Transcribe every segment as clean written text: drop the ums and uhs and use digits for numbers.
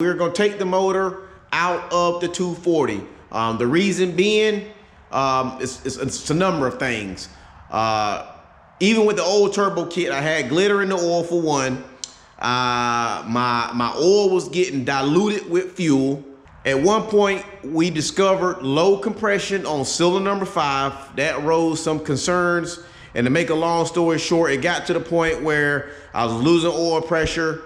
We're gonna take the motor out of the 240. The reason being, it's a number of things. Even with the old turbo kit, I had glitter in the oil for one. My oil was getting diluted with fuel. At one point, we discovered low compression on cylinder number 5. That rose some concerns. And to make a long story short, it got to the point where I was losing oil pressure.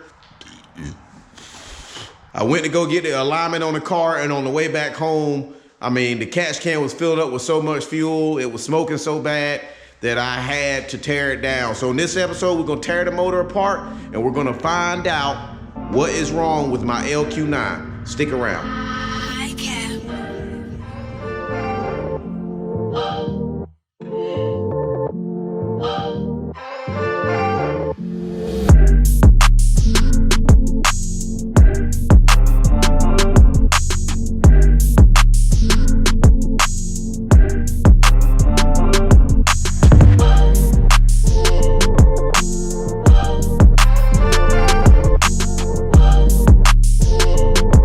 I went to go get the alignment on the car, and on the way back home, I mean, the catch can was filled up with so much fuel, it was smoking so bad that I had to tear it down. So in this episode, we're gonna tear the motor apart and we're gonna find out what is wrong with my LQ9. Stick around.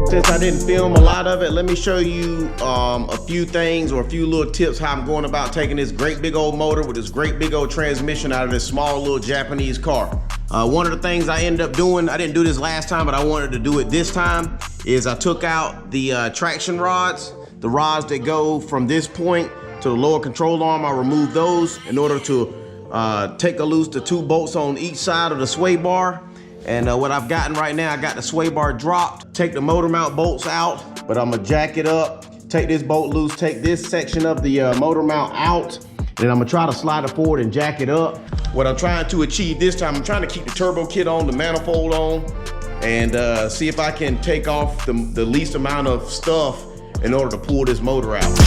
Since I didn't film a lot of it, let me show you a few things or a few little tips how I'm going about taking this great big old motor with this great big old transmission out of this small little Japanese car. One of the things I ended up doing, I didn't do this last time, but I wanted to do it this time, is I took out the traction rods, the rods that go from this point to the lower control arm. I removed those in order to take loose the 2 bolts on each side of the sway bar. And what I've gotten right now, I got the sway bar dropped, take the motor mount bolts out, but I'm gonna jack it up, take this bolt loose, take this section of the motor mount out, and I'm gonna try to slide it forward and jack it up. What I'm trying to achieve this time, I'm trying to keep the turbo kit on, the manifold on, and see if I can take off the least amount of stuff in order to pull this motor out.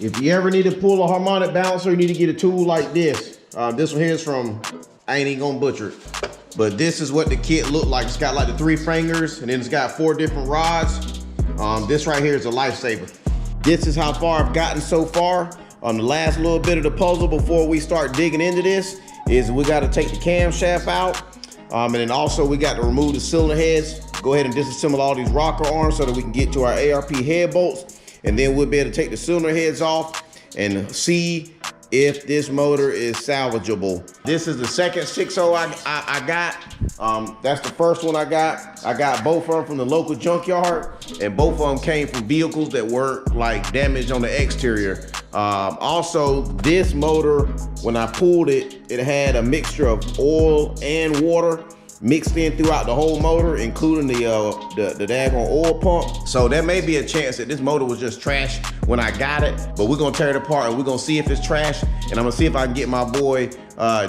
If you ever need to pull a harmonic balancer, you need to get a tool like this. This one here is from, I ain't even gonna butcher it, but this is what the kit looked like. It's got like the 3 fingers, and then it's got 4 different rods. This right here is a lifesaver. This is how far I've gotten so far. The last little bit of the puzzle before we start digging into this is we got to take the camshaft out, and then also we got to remove the cylinder heads. Go ahead and disassemble all these rocker arms so that we can get to our ARP head bolts. And then we'll be able to take the cylinder heads off and see if this motor is salvageable. This is the second 6.0 I got. That's the first one I got. I got both of them from the local junkyard, and both of them came from vehicles that weren't like damaged on the exterior. Also, this motor, when I pulled it, it had a mixture of oil and water mixed in throughout the whole motor, including the daggone oil pump. So there may be a chance that this motor was just trash when I got it, but we're gonna tear it apart and we're gonna see if it's trash. And I'm gonna see if I can get my boy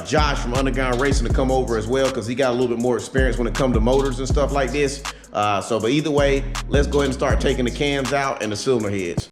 Josh from Underground Racing to come over as well, because he got a little bit more experience when it comes to motors and stuff like this. But either way, let's go ahead and start taking the cams out and the cylinder heads.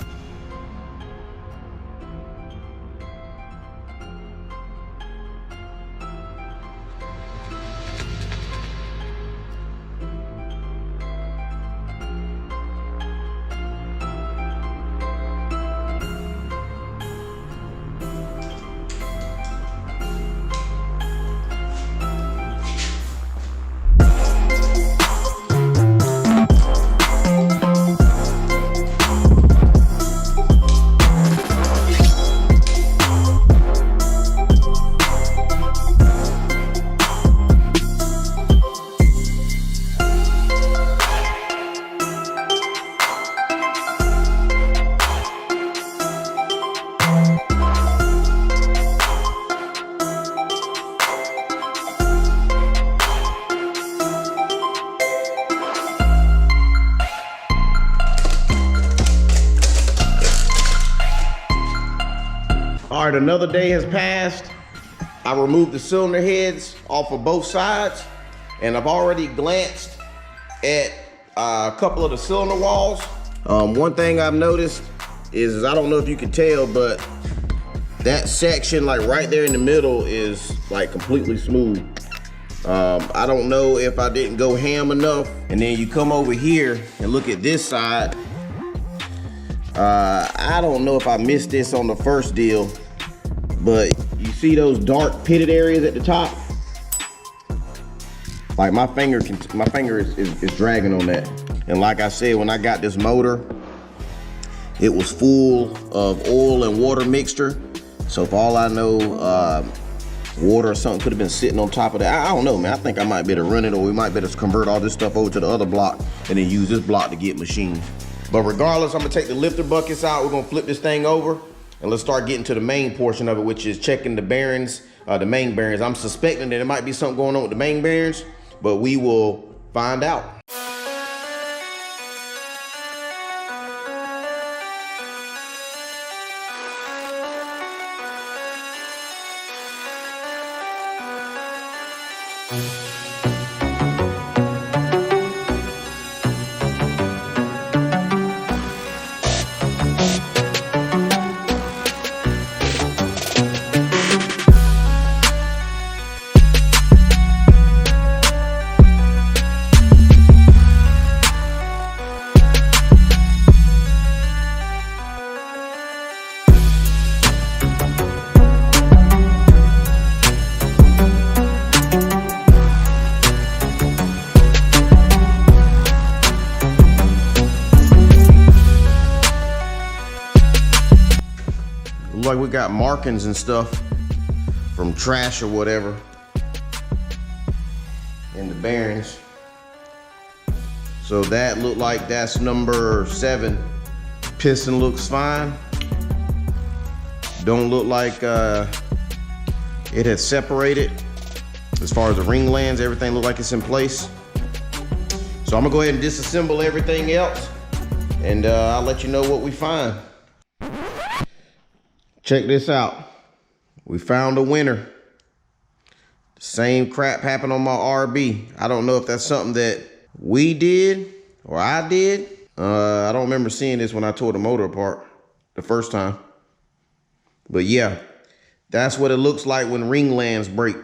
All right, another day has passed. I removed the cylinder heads off of both sides, and I've already glanced at a couple of the cylinder walls. One thing I've noticed is, I don't know if you can tell, but that section like right there in the middle is like completely smooth. I don't know if I didn't go ham enough. And then you come over here and look at this side. I don't know if I missed this on the first deal, but you see those dark pitted areas at the top? Like my finger is dragging on that. And like I said, when I got this motor, it was full of oil and water mixture. So for all I know, water or something could have been sitting on top of that. I don't know, man. I think I might better run it, or we might better convert all this stuff over to the other block and then use this block to get machined. But regardless, I'm gonna take the lifter buckets out. We're gonna flip this thing over and let's start getting to the main portion of it, which is checking the bearings, the main bearings. I'm suspecting that there might be something going on with the main bearings, but we will find out. Like we got markings and stuff from trash or whatever in the bearings. So that looked like that's number 7. Piston looks fine. Don't look like it has separated. As far as the ring lands, everything look like it's in place. So I'm gonna go ahead and disassemble everything else, and I'll let you know what we find. Check this out. We found a winner. The same crap happened on my RB. I don't know if that's something that we did or I did. I don't remember seeing this when I tore the motor apart the first time. But yeah, that's what it looks like when ring lands break.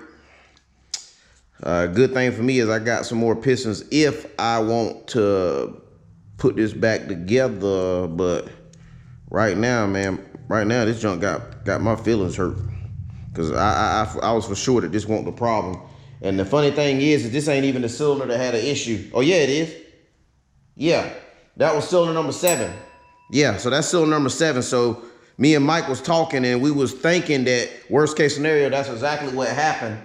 Good thing for me is I got some more pistons if I want to put this back together. But right now, man, right now this junk got my feelings hurt, because I was for sure that this wasn't the problem. And the funny thing is this ain't even the cylinder that had an issue. Oh yeah, it is. Yeah, that was cylinder number 7. Yeah, so that's cylinder number 7. So me and Mike was talking and we was thinking that worst case scenario, that's exactly what happened.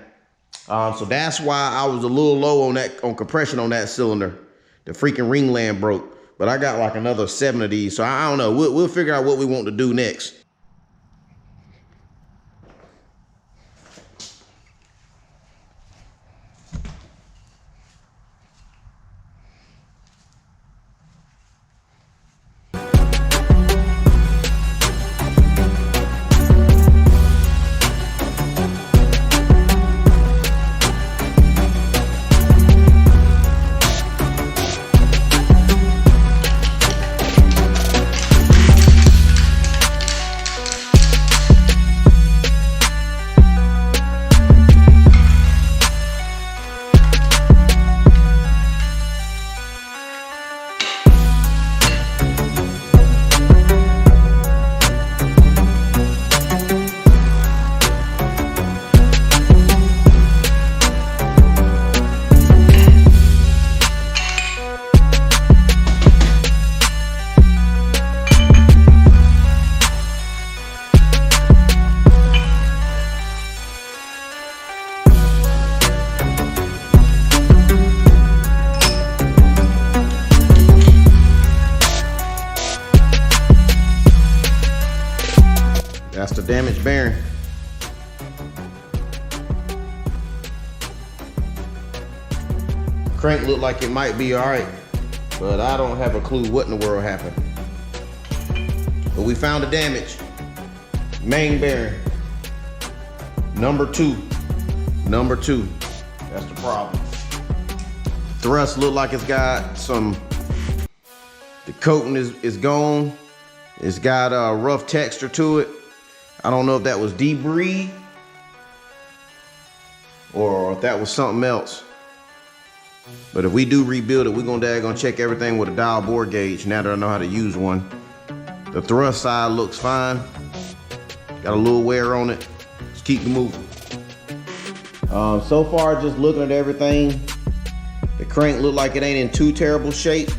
So that's why I was a little low on compression on that cylinder. The freaking ringland broke. But I got like another 7 of these. So I don't know. We'll figure out what we want to do next. That's the damaged bearing. Crank looked like it might be all right, but I don't have a clue what in the world happened. But we found the damage. Main bearing. Number two. That's the problem. Thrust look like it's got some, the coating is gone. It's got a rough texture to it. I don't know if that was debris or if that was something else. But if we do rebuild it, we're gonna check everything with a dial bore gauge now that I know how to use one. The thrust side looks fine. Got a little wear on it. Let's keep it moving. So far, just looking at everything, the crank look like it ain't in too terrible shape.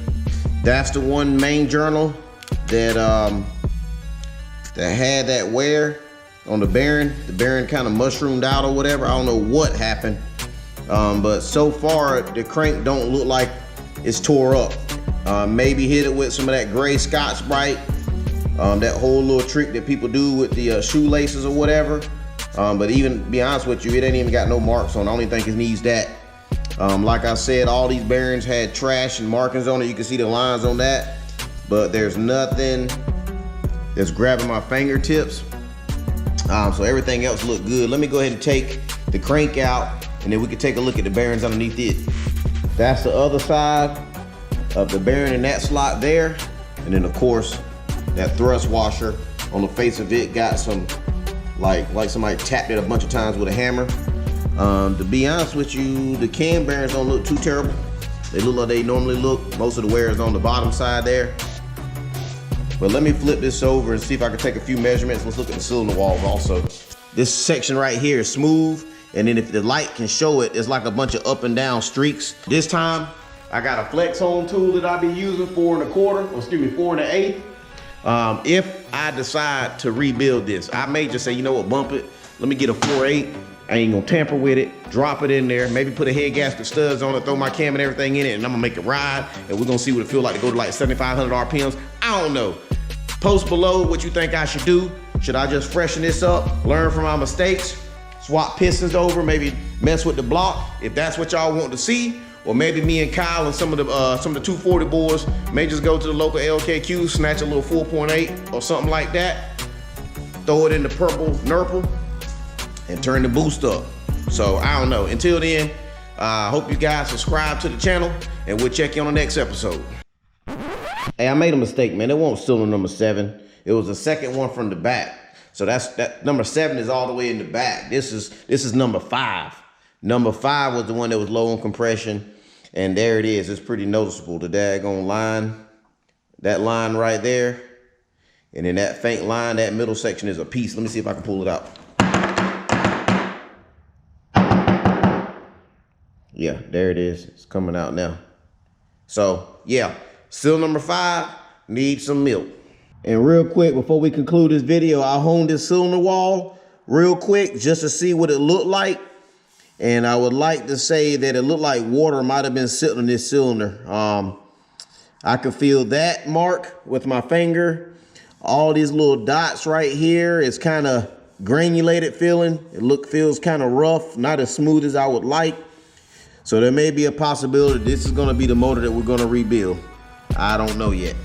That's the one main journal that that had that wear on the bearing. The bearing kind of mushroomed out or whatever. I don't know what happened. But so far, the crank don't look like it's tore up. Maybe hit it with some of that gray Scotch-Brite. That whole little trick that people do with the shoelaces or whatever. But even, to be honest with you, it ain't even got no marks on it. I don't even think it needs that. Like I said, all these bearings had trash and markings on it. You can see the lines on that. But there's nothing that's grabbing my fingertips. So everything else looked good. Let me go ahead and take the crank out, and then we can take a look at the bearings underneath it. That's the other side of the bearing in that slot there. And then of course, that thrust washer on the face of it got some, like somebody tapped it a bunch of times with a hammer. To be honest with you, the cam bearings don't look too terrible. They look like they normally look. Most of the wear is on the bottom side there. But let me flip this over and see if I can take a few measurements. Let's look at the cylinder walls also. This section right here is smooth, and then if the light can show it, it's like a bunch of up and down streaks. This time, I got a flex hone tool that I've been using 4 1/8. If I decide to rebuild this, I may just say, you know what, bump it. Let me get a 4/8. I ain't gonna tamper with it, drop it in there, maybe put a head gasket studs on it, throw my cam and everything in it, and I'm gonna make it ride, and we're gonna see what it feel like to go to like 7,500 RPMs. I don't know. Post below what you think I should do. Should I just freshen this up, learn from my mistakes, swap pistons over, maybe mess with the block, if that's what y'all want to see? Or maybe me and Kyle and some of the 240 boys may just go to the local LKQ, snatch a little 4.8 or something like that, throw it in the purple nurple, and turn the boost up. So I don't know. Until then, I hope you guys subscribe to the channel, and we'll check you on the next episode. Hey, I made a mistake, man. It wasn't cylinder number 7. It was the second one from the back. So that number 7 is all the way in the back. This is number 5. Number 5 was the one that was low on compression, and there it is. It's pretty noticeable. The daggone line, that line right there, and then that faint line, that middle section is a piece. Let me see if I can pull it out. Yeah, there it is. It's coming out now. So yeah, cylinder number 5 needs some milk. And real quick, before we conclude this video, I'll hone this cylinder wall real quick just to see what it looked like. And I would like to say that it looked like water might have been sitting on this cylinder. I could feel that mark with my finger. All these little dots right here, it's kind of granulated feeling. Feels kind of rough, not as smooth as I would like. So there may be a possibility this is going to be the motor that we're going to rebuild. I don't know yet.